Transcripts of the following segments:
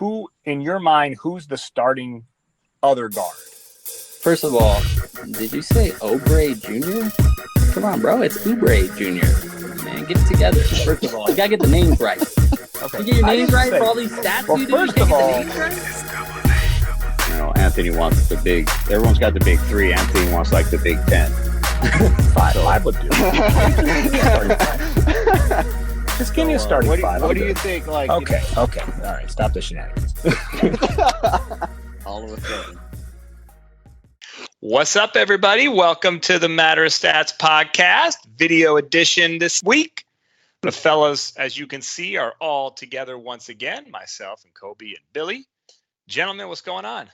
who in your mind, who's the starting other guard? First of all, did you say Oubre Jr.? Come on, bro. It's Oubre Jr. Man, get it together. First of all, you got to get the names right. Okay. You get your names right for all these stats you do? First of all, you know, Anthony wants the big. Everyone's got the big three. Anthony wants like the big 10. Five would do. Just give me a starting five. What do you think? Like, okay. All right. Stop the shenanigans. all of a sudden. What's up, everybody? Welcome to the Matter of Stats podcast, video edition this week. The fellas, as you can see, are all together once again, myself and Kobe and Billy. Gentlemen, what's going on?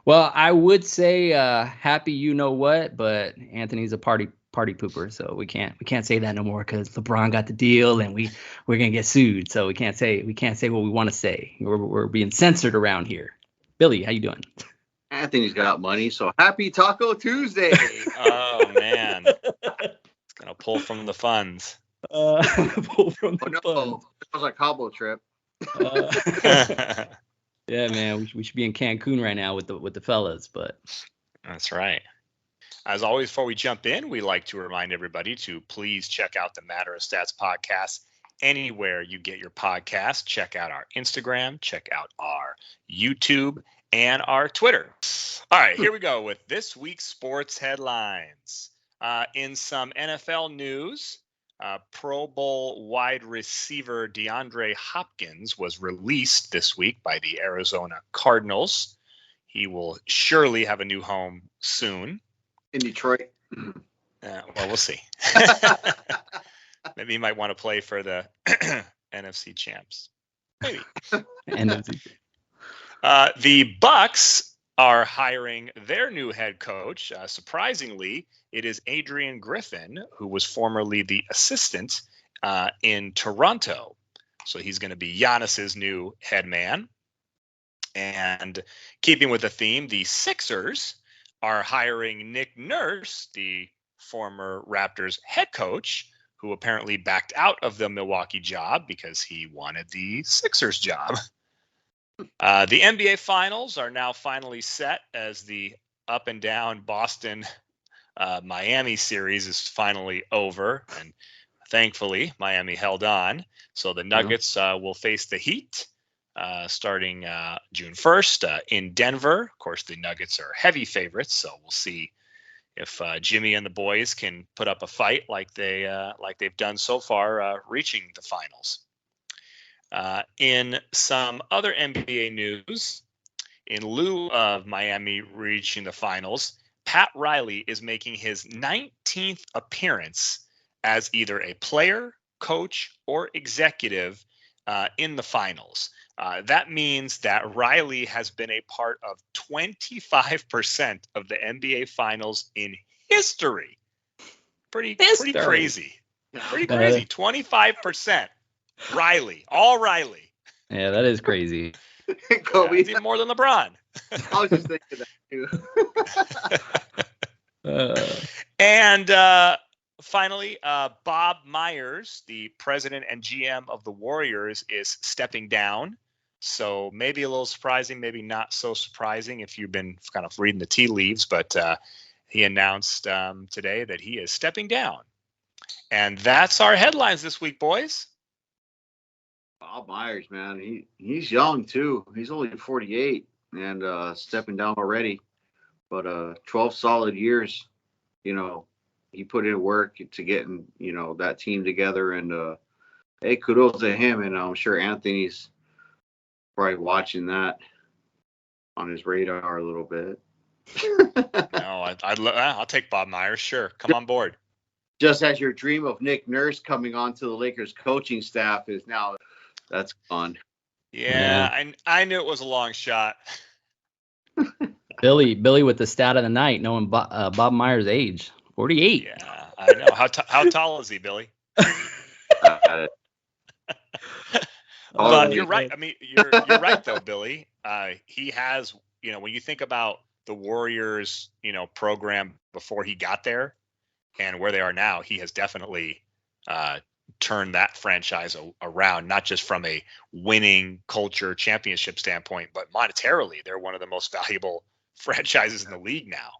Well, I would say happy you know what, but Anthony's a party pooper, so we can't say that no more because LeBron got the deal and we're gonna get sued, so we can't say what we want to say. We're being censored around here. Billy, how you doing? Anthony's got money, so happy Taco Tuesday. Oh man, it's gonna pull from the funds. Pull from the funds. It was a Cabo trip. Yeah, man, we should be in Cancun right now with the fellas, but that's right. As always, before we jump in, we like to remind everybody to please check out the Matter of Stats podcast anywhere you get your podcast. Check out our Instagram, check out our YouTube, and our Twitter. All right, here we go with this week's sports headlines. In some NFL news, Pro Bowl wide receiver DeAndre Hopkins was released this week by the Arizona Cardinals. He will surely have a new home soon. In Detroit. Well, we'll see. Maybe he might want to play for the NFC champs. Maybe. NFC. The Bucks are hiring their new head coach. Surprisingly, it is Adrian Griffin, who was formerly the assistant in Toronto. So he's going to be Giannis's new head man. And keeping with the theme, the Sixers are hiring Nick Nurse, the former Raptors head coach, who apparently backed out of the Milwaukee job because he wanted the Sixers job. The NBA Finals are now finally set as the up and down Boston Miami series is finally over. And thankfully, Miami held on. So the Nuggets will face the Heat starting June 1st in Denver. Of course, the Nuggets are heavy favorites, so we'll see if Jimmy and the boys can put up a fight like they've done so far, reaching the finals. In some other NBA news, in lieu of Miami reaching the finals, Pat Riley is making his 19th appearance as either a player, coach, or executive in the finals. That means that Riley has been a part of 25% of the NBA finals in history. Pretty crazy. Pretty crazy. 25%. Riley. All Riley. Yeah, that is crazy. Kobe. It's even more than LeBron. I was just thinking that too. And finally, Bob Myers, the president and GM of the Warriors, is stepping down. So maybe a little surprising, maybe not so surprising if you've been kind of reading the tea leaves. But he announced today that he is stepping down. And that's our headlines this week, boys. Bob Myers, man, he's young too. He's only 48 and stepping down already. But 12 solid years, you know, he put in work to getting, you know, that team together. And hey, kudos to him. And I'm sure Anthony's probably watching that on his radar a little bit. No, I'll take Bob Myers. Sure, come on board. Just as your dream of Nick Nurse coming onto the Lakers coaching staff is now, that's gone. Yeah, I knew it was a long shot. Billy with the stat of the night, knowing Bob Myers' age, 48. Yeah, I know. How tall is he, Billy? But you're right. I mean, you're right though, Billy. He has, you know, when you think about the Warriors, you know, program before he got there and where they are now, he has definitely turn that franchise around, not just from a winning culture championship standpoint, but monetarily, they're one of the most valuable franchises in the league now.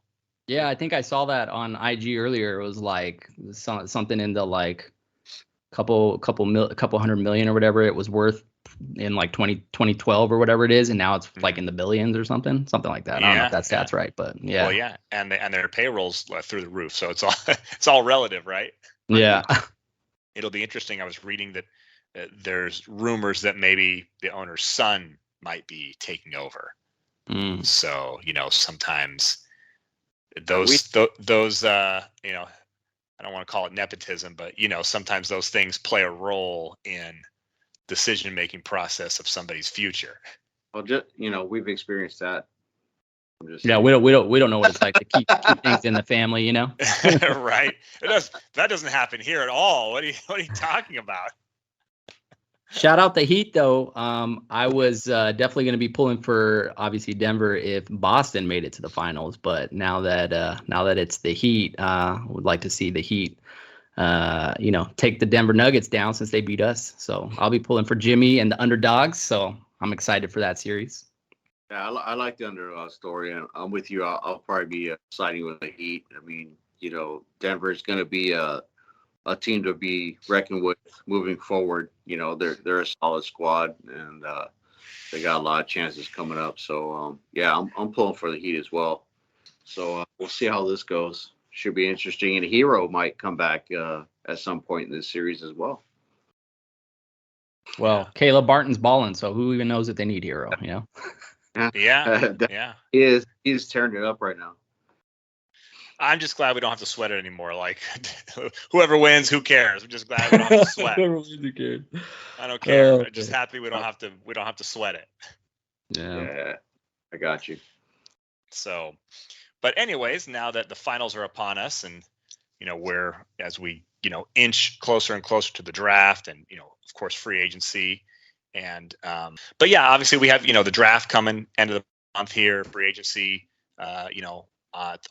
Yeah, I think I saw that on IG earlier. It was like something in the like couple hundred million or whatever it was worth in like 2012 or whatever it is, and now it's like in the billions or something like that. I don't know if that stat's right, but yeah. Well, yeah, and their payrolls through the roof, so it's all it's all relative, right? Yeah. It'll be interesting. I was reading that there's rumors that maybe the owner's son might be taking over. So sometimes those I don't want to call it nepotism, but sometimes those things play a role in decision-making process of somebody's future. Well, just we've experienced that. Yeah, we don't know what it's like to keep things in the family, Right? That doesn't happen here at all. What are you talking about? Shout out the Heat, though. I was definitely going to be pulling for obviously Denver if Boston made it to the finals, but now that it's the Heat, would like to see the Heat, take the Denver Nuggets down since they beat us. So I'll be pulling for Jimmy and the underdogs. So I'm excited for that series. Yeah, I like the underdog story, and I'm with you. I'll probably be siding with the Heat. I mean, Denver is going to be a team to be reckoned with moving forward. They're a solid squad, and they got a lot of chances coming up. So I'm pulling for the Heat as well. So we'll see how this goes. Should be interesting, and Hero might come back at some point in this series as well. Well, Caleb Barton's balling, so who even knows if they need Hero? Yeah. He's tearing it up right now. I'm just glad we don't have to sweat it anymore. Like, whoever wins, who cares? I'm just glad we don't have to sweat. I don't care. I'm just happy we don't have to sweat it. Yeah, I got you. So, but anyways, now that the finals are upon us, and we're as we inch closer and closer to the draft, and of course free agency, and but yeah, obviously we have the draft coming end of the month here, free agency.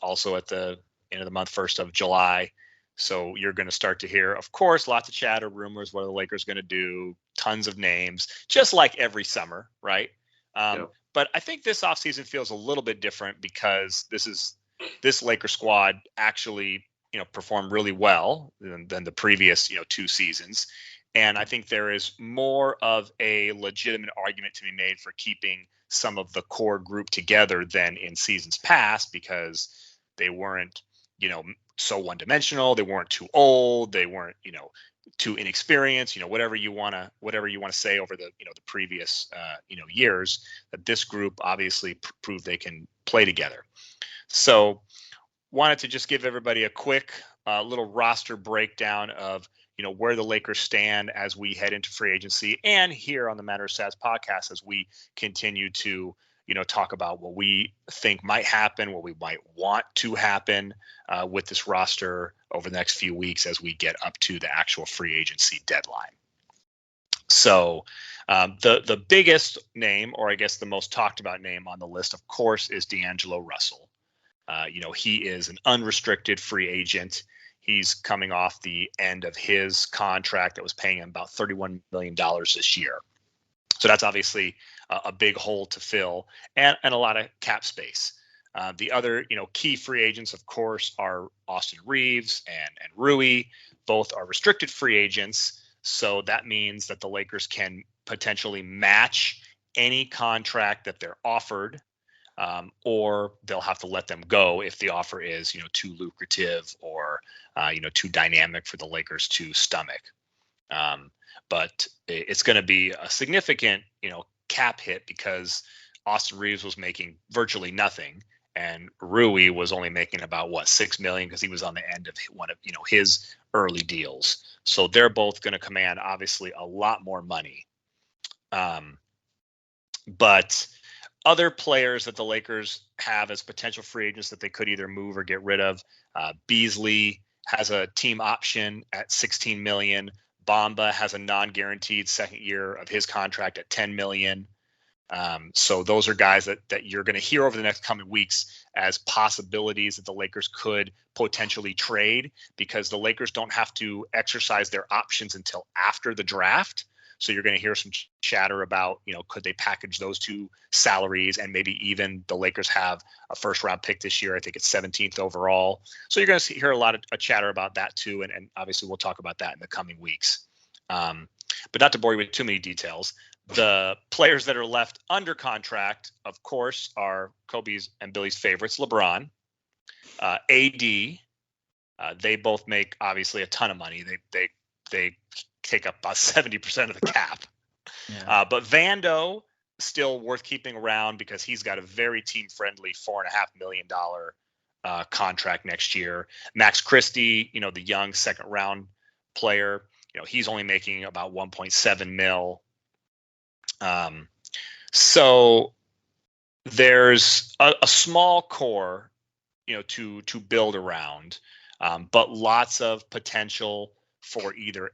Also at the end of the month, 1st of July. So you're going to start to hear, of course, lots of chatter, rumors, what are the Lakers going to do, tons of names, just like every summer, right? But I think this offseason feels a little bit different because this Lakers squad actually, performed really well than the previous, 2 seasons. And I think there is more of a legitimate argument to be made for keeping some of the core group together than in seasons past, because they weren't, so one-dimensional. They weren't too old. They weren't, too inexperienced. Whatever you want to say over the, the previous, years. That this group obviously proved they can play together. So, wanted to just give everybody a quick little roster breakdown of where the Lakers stand as we head into free agency, and here on the Matter of Stats podcast as we continue to talk about what we think might happen, what we might want to happen with this roster over the next few weeks as we get up to the actual free agency deadline. So the biggest name, or I guess the most talked about name on the list, of course, is D'Angelo Russell. He is an unrestricted free agent. He's coming off the end of his contract that was paying him about $31 million this year. So that's obviously a big hole to fill, and a lot of cap space. The other, key free agents, of course, are Austin Reeves and Rui. Both are restricted free agents. So that means that the Lakers can potentially match any contract that they're offered. Or they'll have to let them go if the offer is, too lucrative or, too dynamic for the Lakers to stomach. But it's going to be a significant, cap hit because Austin Reeves was making virtually nothing, and Rui was only making about $6 million because he was on the end of one of, his early deals. So they're both going to command obviously a lot more money. But other players that the Lakers have as potential free agents that they could either move or get rid of. Beasley has a team option at $16 million. Bamba has a non-guaranteed second year of his contract at $10 million. So those are guys that you're going to hear over the next coming weeks as possibilities that the Lakers could potentially trade, because the Lakers don't have to exercise their options until after the draft. So you're going to hear some chatter about, could they package those two salaries, and maybe even the Lakers have a first round pick this year. I think it's 17th overall. So you're going to hear a lot of chatter about that too. And obviously we'll talk about that in the coming weeks. But not to bore you with too many details, the players that are left under contract, of course, are Kobe's and Billy's favorites, LeBron, AD. They both make obviously a ton of money. They take up about 70% of the cap. Yeah. But Vando still worth keeping around because he's got a very team-friendly $4.5 million contract next year. Max Christie, the young second-round player, he's only making about 1.7 mil. So there's a small core, to build around, but lots of potential for either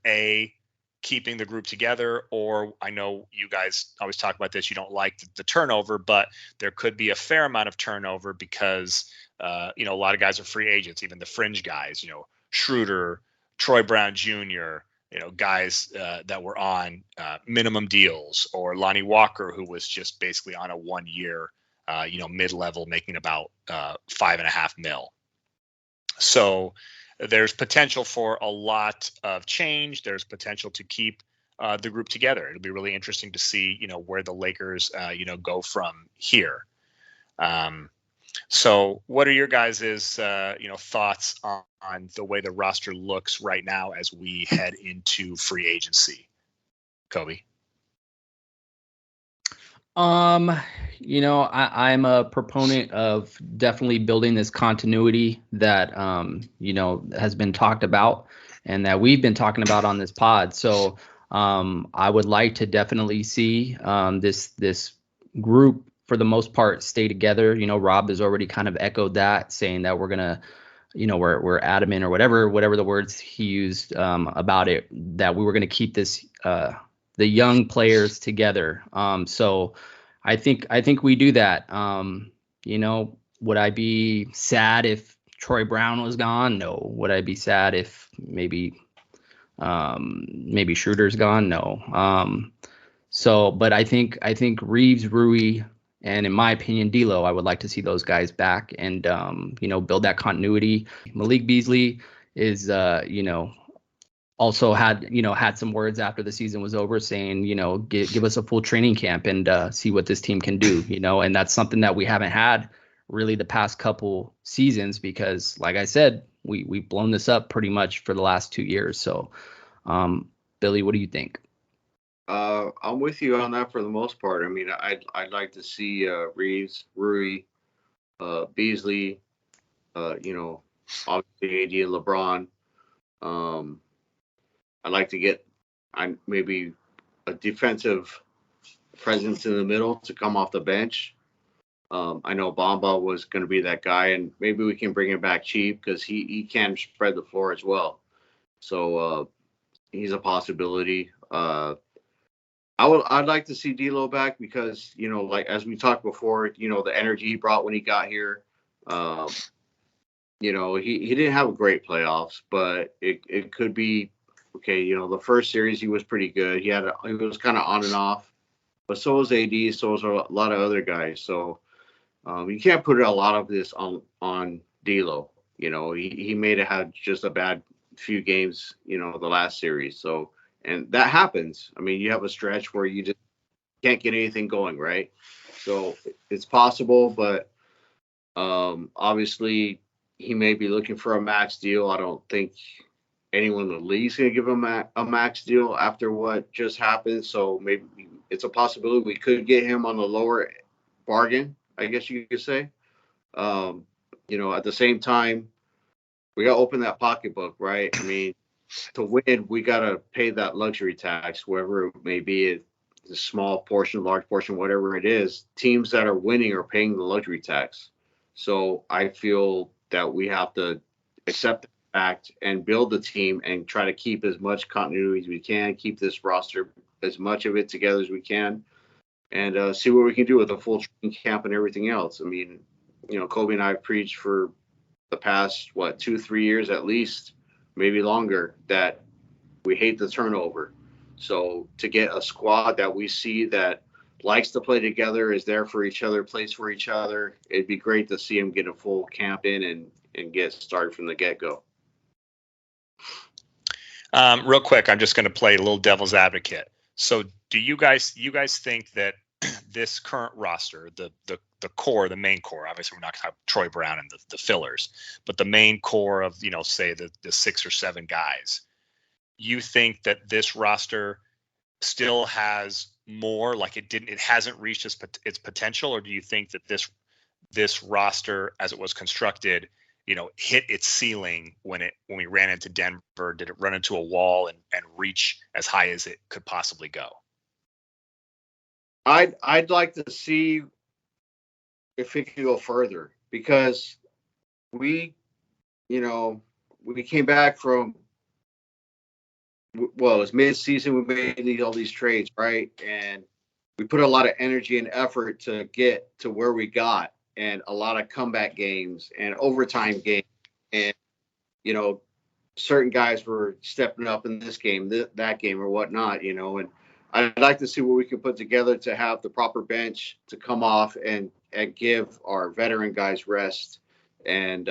keeping the group together, or I know you guys always talk about this, you don't like the turnover, but there could be a fair amount of turnover because, a lot of guys are free agents, even the fringe guys, Schroeder, Troy Brown Jr., guys that were on minimum deals, or Lonnie Walker, who was just basically on a 1 year, mid-level, making about 5.5 mil. So there's potential for a lot of change. There's potential to keep the group together. It'll be really interesting to see, where the Lakers, go from here. So what are your guys' thoughts on the way the roster looks right now as we head into free agency? Kobe? I'm a proponent of definitely building this continuity that, has been talked about and that we've been talking about on this pod. So I would like to definitely see this group, for the most part, stay together. Rob has already kind of echoed that, saying that we're gonna, we're adamant, or whatever the words he used about it, that we were gonna keep this the young players together. So I think we do that. Would I be sad if Troy Brown was gone? No. Would I be sad if maybe Schroeder's gone? No. But I think Reeves, Rui, and in my opinion, D'Lo, I would like to see those guys back and build that continuity. Malik Beasley is also had some words after the season was over, saying, give us a full training camp and see what this team can do, and that's something that we haven't had really the past couple seasons, because like I said, we've blown this up pretty much for the last 2 years. So Billy, what do you think? I'm with you on that for the most part. I mean, I'd like to see Reeves, Rui, Beasley, obviously AD and LeBron. I'd like to get maybe a defensive presence in the middle to come off the bench. I know Bamba was going to be that guy, and maybe we can bring him back cheap because he can spread the floor as well. So he's a possibility. I'd like to see D'Lo back because, like as we talked before, the energy he brought when he got here. He didn't have a great playoffs, but it could be okay. The first series he was pretty good. He was kind of on and off, but so was AD, so was a lot of other guys. So you can't put a lot of this on D'Lo. He may have had just a bad few games, the last series. So, and that happens. I mean, you have a stretch where you just can't get anything going, right? So it's possible, but obviously he may be looking for a max deal. I don't think anyone in the league is going to give him a max deal after what just happened. So maybe it's a possibility we could get him on the lower bargain, I guess you could say. At the same time, we got to open that pocketbook, right? I mean, to win, we got to pay that luxury tax, wherever it may be, a small portion, large portion, whatever it is. Teams that are winning are paying the luxury tax. So I feel that we have to accept the fact and build the team and try to keep as much continuity as we can, keep this roster, as much of it together as we can. and see what we can do with a full training camp and everything else. I mean, Kobe and I have preached for the past 2-3 years at least, maybe longer, that we hate the turnover. So to get a squad that we see that likes to play together, is there for each other, plays for each other, it'd be great to see him get a full camp in and get started from the get-go. Real quick, I'm just going to play a little devil's advocate. So do you guys think that this current roster, the core, the main core, obviously we're not going to have Troy Brown and the fillers, but the main core of, say the 6 or 7 guys, you think that this roster still has more, like it hasn't reached its potential, or do you think that this roster as it was constructed, hit its ceiling when we ran into Denver? Did it run into a wall and reach as high as it could possibly go? I'd like to see if it could go further, because we came back from, well, it was mid-season. We made all these trades, right? And we put a lot of energy and effort to get to where we got, and a lot of comeback games and overtime games. And, certain guys were stepping up in this game, that game, or whatnot, and I'd like to see what we can put together to have the proper bench to come off and give our veteran guys rest and,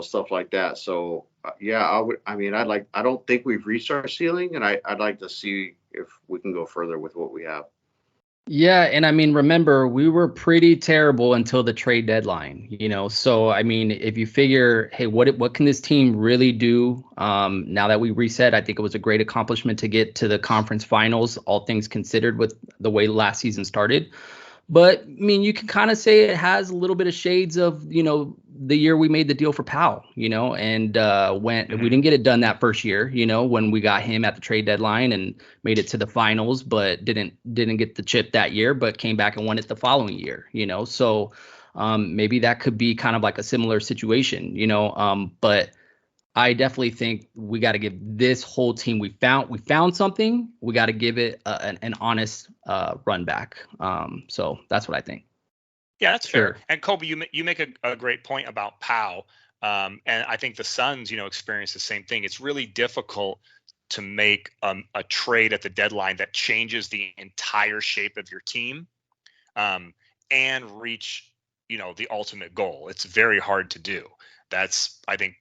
stuff like that. So, yeah, I don't think we've reached our ceiling, and I'd like to see if we can go further with what we have. Yeah, and I mean, remember, we were pretty terrible until the trade deadline, So I mean, if you figure, hey, what can this team really do? Now that we reset, I think it was a great accomplishment to get to the conference finals, all things considered, with the way last season started. But I mean, you can kind of say it has a little bit of shades of, the year we made the deal for Powell, and when we didn't get it done that first year, when we got him at the trade deadline and made it to the finals, but didn't get the chip that year, but came back and won it the following year, So maybe that could be kind of like a similar situation, but I definitely think we got to give this whole team, we found something. We got to give it an honest run back. So that's what I think. Yeah, that's fair. And Kobe, you make a great point about Powell. And I think the Suns, experience the same thing. It's really difficult to make a trade at the deadline that changes the entire shape of your team and reach, the ultimate goal. It's very hard to do. That's, I think,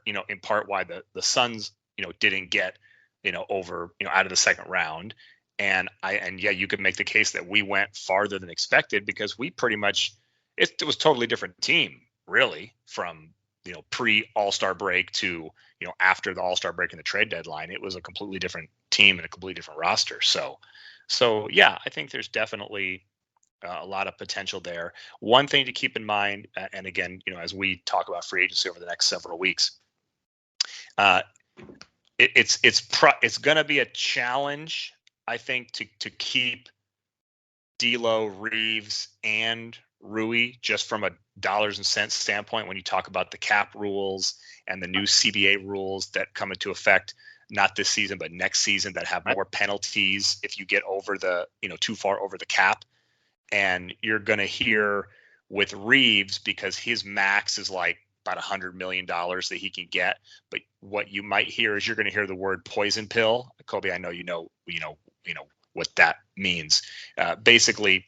in part why the Suns, didn't get, over, out of the second round. And yeah, you could make the case that we went farther than expected, because we pretty much, it was a totally different team, really, from, pre All-Star break to, after the All-Star break and the trade deadline. It was a completely different team and a completely different roster. So yeah, I think there's definitely a lot of potential there. One thing to keep in mind, and again, as we talk about free agency over the next several weeks, it's going to be a challenge, I think, to keep D'Lo, Reeves, and Rui, just from a dollars and cents standpoint, when you talk about the cap rules and the new CBA rules that come into effect, not this season, but next season, that have more penalties if you get over the, too far over the cap. And you're going to hear with Reeves, because his max is like about $100 million that he can get. But what you might hear is, you're going to hear the word poison pill. Kobe, I know you know what that means. Basically,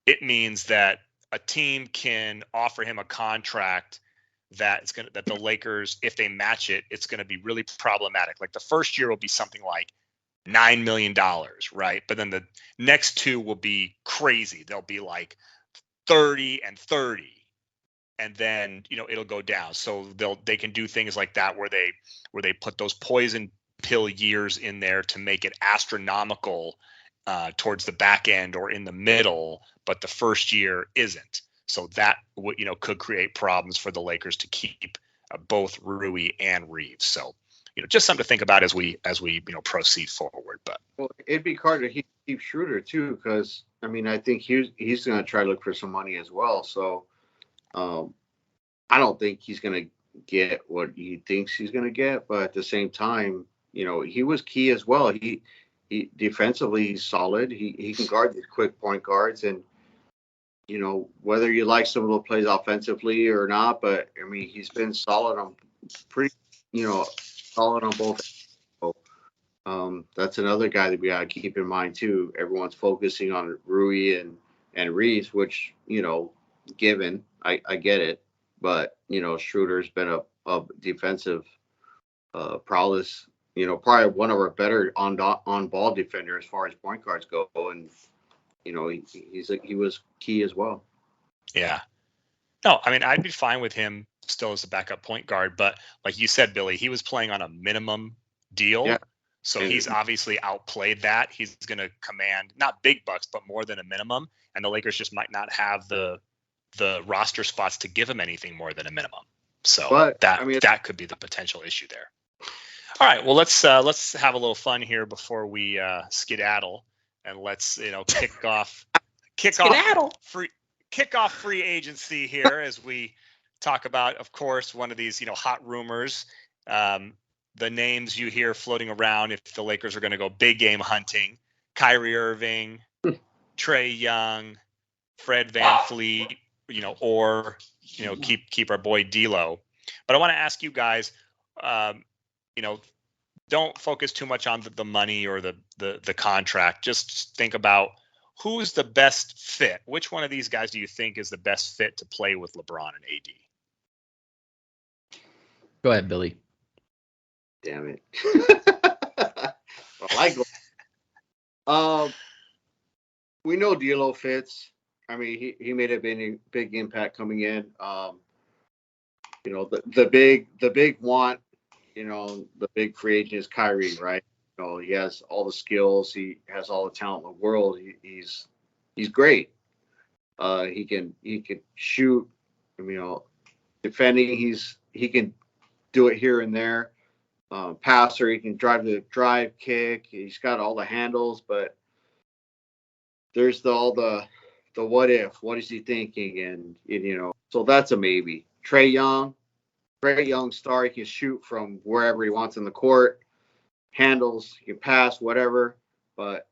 it means that a team can offer him a contract that the Lakers, if they match it, it's going to be really problematic. Like the first year will be something like $9 million, right? But then the next two will be crazy. They'll be like 30 and 30. And then, it'll go down. So they can do things like that where they put those poison pill years in there to make it astronomical towards the back end or in the middle, but the first year isn't. So that would, could create problems for the Lakers to keep both Rui and Reeves. So, just something to think about as we proceed forward. But it'd be hard to keep Schroeder too, because I think he's going to try to look for some money as well. So I don't think he's going to get what he thinks he's going to get, but at the same time, he was key as well. defensively, he's solid. He can guard these quick point guards, and whether you like some of the plays offensively or not, but I mean, he's been solid on pretty, solid on both. That's another guy that we got to keep in mind too. Everyone's focusing on Rui and Reeves, which given I get it, but Schroeder's been a defensive prowess. Probably one of our better on ball defender as far as point guards go, and he was key as well. Yeah. No, I mean, I'd be fine with him still as a backup point guard, but like you said, Billy, he was playing on a minimum deal. Yeah. So he's obviously outplayed that. He's going to command not big bucks, but more than a minimum. And the Lakers just might not have the roster spots to give him anything more than a minimum. So that could be the potential issue there. All right. Well, let's have a little fun here before we skedaddle, and let's kick off free agency here as we talk about, of course, one of these hot rumors. The names you hear floating around if the Lakers are going to go big game hunting: Kyrie Irving, Trae Young, Fred VanVleet, or keep our boy D'Lo. But I want to ask you guys, don't focus too much on the money or the contract. Just think about who's the best fit. Which one of these guys do you think is the best fit to play with LeBron and AD? Go ahead, Billy. Damn it. We know D'Lo fits. I mean, he made a big impact coming in. The big want, the big free agent is Kyrie, right? He has all the skills. He has all the talent in the world. He's great. He can shoot. Defending, he can do it here and there. Passer, he can drive kick. He's got all the handles, but there's all the what if? What is he thinking? And so that's a maybe. Trae Young, great young star. He can shoot from wherever he wants in the court. Handles, he can pass, whatever. But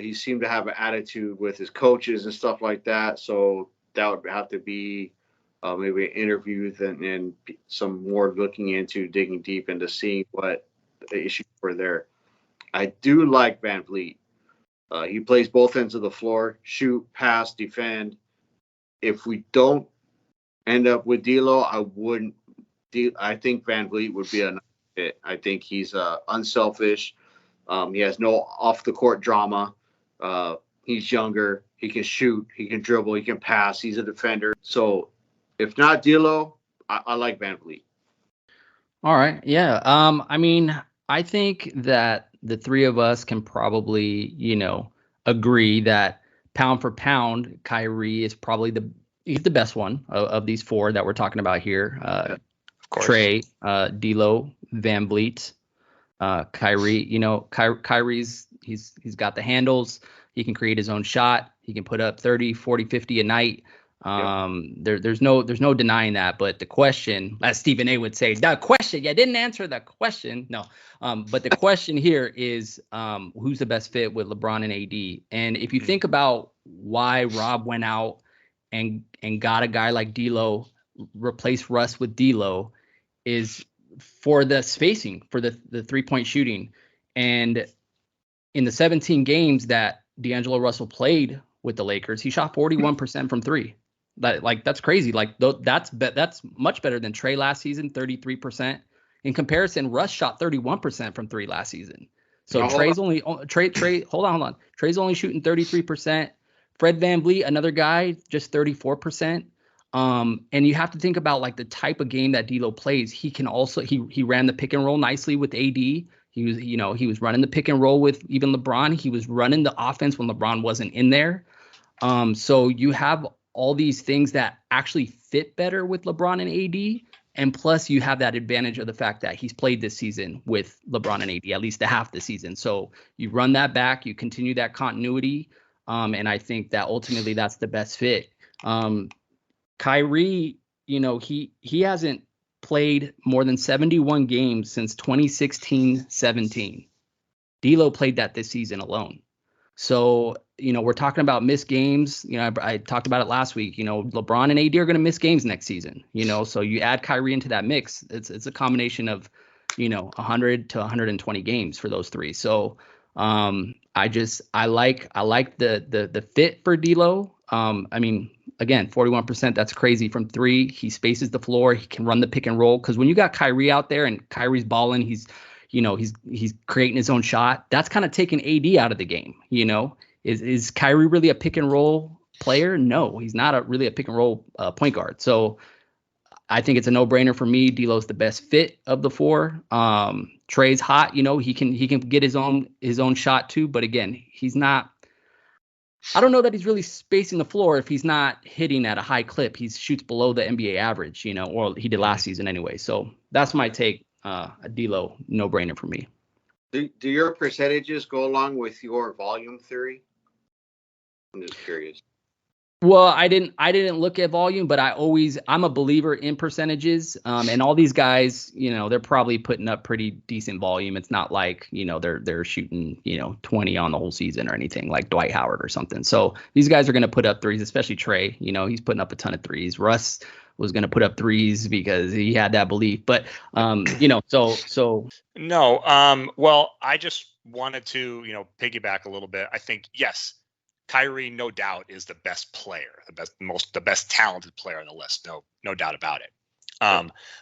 he seemed to have an attitude with his coaches and stuff like that. So that would have to be maybe an interview and some more digging deep into seeing what the issues were there. I do like VanVleet. He plays both ends of the floor: shoot, pass, defend. If we don't end up with D'Lo, I think VanVleet would be a nice fit. I think he's unselfish. He has no off the court drama. He's younger. He can shoot. He can dribble. He can pass. He's a defender. So if not D'Lo, I like VanVleet. All right. Yeah. I mean, I think that the three of us can probably, agree that pound for pound, Kyrie is probably he's the best one of these four that we're talking about here. Of course. Trae, D'Lo, VanVleet, Kyrie. Kyrie's he's got the handles. He can create his own shot. He can put up 30, 40, 50 a night. There's no denying that. But the question, as Stephen A would say, the question, you didn't answer the question. No. But the question here is who's the best fit with LeBron and AD? And if you think about why Rob went out and got a guy like D'Lo, replace Russ with D'Lo, is for the spacing, for the 3-point shooting. And in the 17 games that D'Angelo Russell played with the Lakers, he shot 41% from three. That's crazy. That's much better than Trae last season, 33%. In comparison, Russ shot 31% from three last season. So Trae's only hold on. Trae's only shooting 33%. Fred VanVleet, another guy, just 34%. And you have to think about the type of game that D'Lo plays. He can also he ran the pick and roll nicely with AD. He was running the pick and roll with even LeBron. He was running the offense when LeBron wasn't in there. So you have all these things that actually fit better with LeBron and AD. And plus you have that advantage of the fact that he's played this season with LeBron and AD, at least a half the season. So you run that back, you continue that continuity. And I think that ultimately that's the best fit. Kyrie, he hasn't played more than 71 games since 2016-17. D'Lo played that this season alone. So, we're talking about missed games. I talked about it last week. LeBron and AD are going to miss games next season. So you add Kyrie into that mix. It's a combination of, 100 to 120 games for those three. So, I like the fit for D'Lo. Again, 41%, that's crazy from three. He spaces the floor. He can run the pick and roll. Because when you got Kyrie out there and Kyrie's balling, he's creating his own shot. That's kind of taking AD out of the game. Is Kyrie really a pick and roll player? No, he's not really a pick and roll point guard. So I think it's a no brainer for me. D'Lo's the best fit of the four. Trey's hot. He can get his own shot too. But again, he's not. I don't know that he's really spacing the floor if he's not hitting at a high clip. He shoots below the NBA average, or he did last season anyway. So that's my take. A D'Lo no-brainer for me. Do your percentages go along with your volume theory? I'm just curious. Well, I didn't look at volume, but I'm a believer in percentages. And all these guys, they're probably putting up pretty decent volume. It's not like, they're shooting, 20 on the whole season or anything like Dwight Howard or something. So these guys are going to put up threes, especially Trey. He's putting up a ton of threes. Russ was going to put up threes because he had that belief. But, so. No. Well, I just wanted to, piggyback a little bit. I think, yes, Kyrie, no doubt, is the best player, the best talented player on the list. No doubt about it.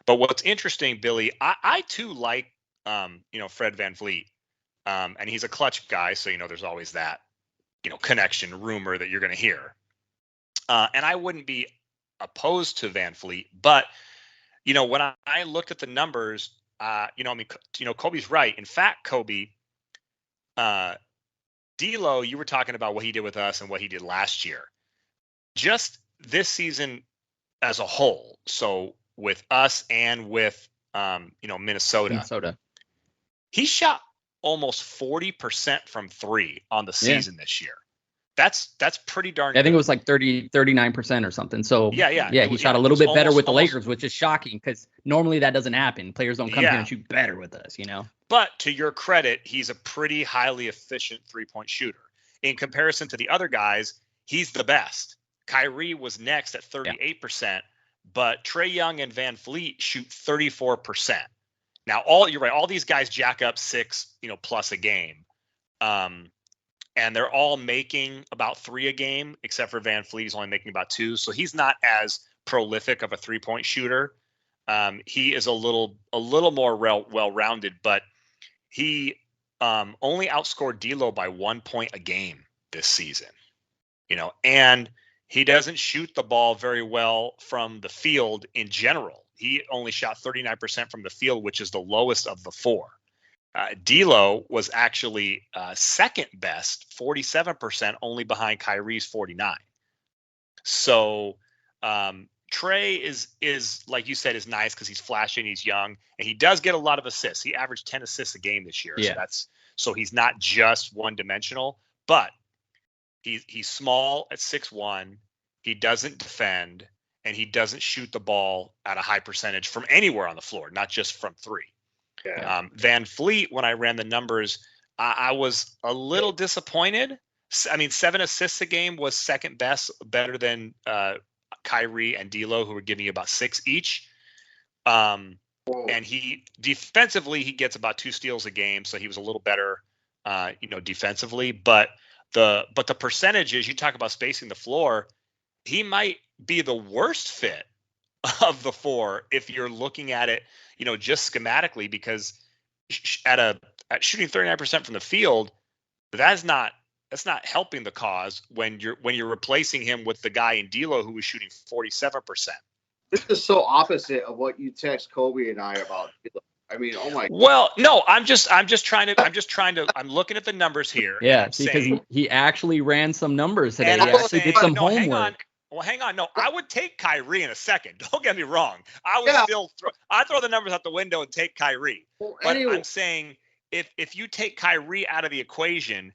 But what's interesting, Billy, I too like, Fred VanVleet. And he's a clutch guy. So, there's always that, connection rumor that you're going to hear. And I wouldn't be opposed to VanVleet, but when I looked at the numbers, Kobe's right. In fact, Kobe, D'Lo, you were talking about what he did with us and what he did last year. Just this season as a whole, so with us and with Minnesota, he shot almost 40% from three on the season this year. That's pretty darn good. I think it was like 39% or something. So yeah, he shot a little bit better with the Lakers, which is shocking because normally that doesn't happen. Players don't come here and shoot better with us, But to your credit, he's a pretty highly efficient three-point shooter. In comparison to the other guys, he's the best. Kyrie was next at 38%, but Trey Young and VanVleet shoot 34%. Now, you're right. All these guys jack up 6, plus a game. And they're all making about 3 a game, except for VanVleet. He's only making about 2. So he's not as prolific of a three-point shooter. He is a little more well-rounded, but he only outscored D'Lo by 1 point a game this season. And he doesn't shoot the ball very well from the field in general. He only shot 39% from the field, which is the lowest of the 4. D'Lo was actually second best, 47%, only behind Kyrie's 49. So Trey is like you said, is nice because he's flashing, he's young, and he does get a lot of assists. He averaged 10 assists a game this year. Yeah. So he's not just one-dimensional, but he's small at 6'1". He doesn't defend, and he doesn't shoot the ball at a high percentage from anywhere on the floor, not just from 3. Yeah. VanVleet, when I ran the numbers, I was a little disappointed. 7 assists a game was second best, better than Kyrie and D'Lo, who were giving you about 6 each. And he defensively, he gets about 2 steals a game, so he was a little better, defensively. But the percentages, you talk about spacing the floor, he might be the worst fit of the 4 if you're looking at it, just schematically, because at shooting 39% from the field, that's not helping the cause when you're replacing him with the guy in D'Lo who was shooting 47%. This is so opposite of what you text Kobe and I about D'Lo. I mean, oh my. Well, no, I'm looking at the numbers here. Yeah, because he actually ran some numbers today. He actually did some homework. Hang on. No, I would take Kyrie in a second. Don't get me wrong. I would I'd throw the numbers out the window and take Kyrie. Well, but anyway. I'm saying if you take Kyrie out of the equation,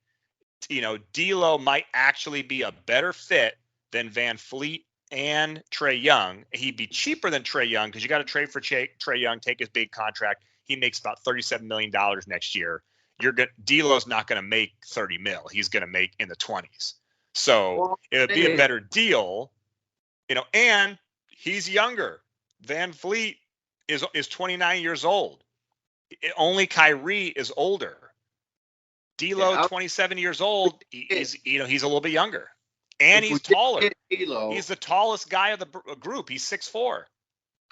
D'Lo might actually be a better fit than VanVleet and Trey Young. He'd be cheaper than Trey Young because you got to trade for Trey Young, take his big contract. He makes about $37 million next year. D'Lo's not going to make 30 mil. He's going to make in the 20s. So Well, it would be a better deal, and he's younger. Van Vliet is 29 years old. Only Kyrie is older. D'Lo, 27 years old. He's a little bit younger, and he's taller. He's the tallest guy of the group. He's 6'4".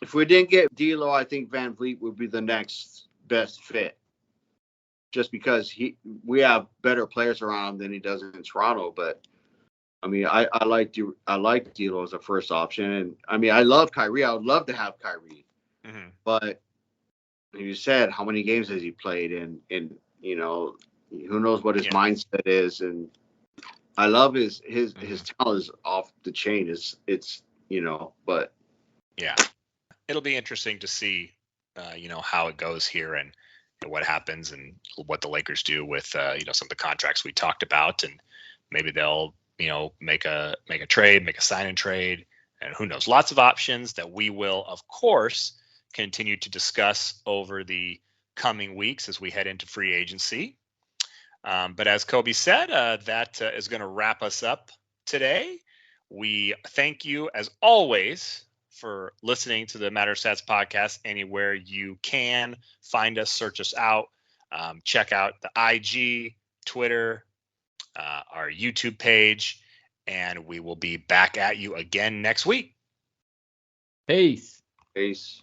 If we didn't get D'Lo, I think Van Vliet would be the next best fit. Just because we have better players around him than he does in Toronto, but I mean, I like D'Lo as a first option, and I mean, I love Kyrie. I would love to have Kyrie, but you said how many games has he played, and who knows what his mindset is, and I love his talent is off the chain. It's but yeah, it'll be interesting to see, how it goes here and what happens and what the Lakers do with some of the contracts we talked about, and maybe they'll make a trade, make a sign and trade, and who knows, lots of options that we will of course continue to discuss over the coming weeks as we head into free agency. But as Kobe said, that is going to wrap us up today. We thank you as always for listening to the Matter Stats podcast anywhere you can find us, search us out, check out the IG, Twitter, our YouTube page, and we will be back at you again next week. Peace. Peace.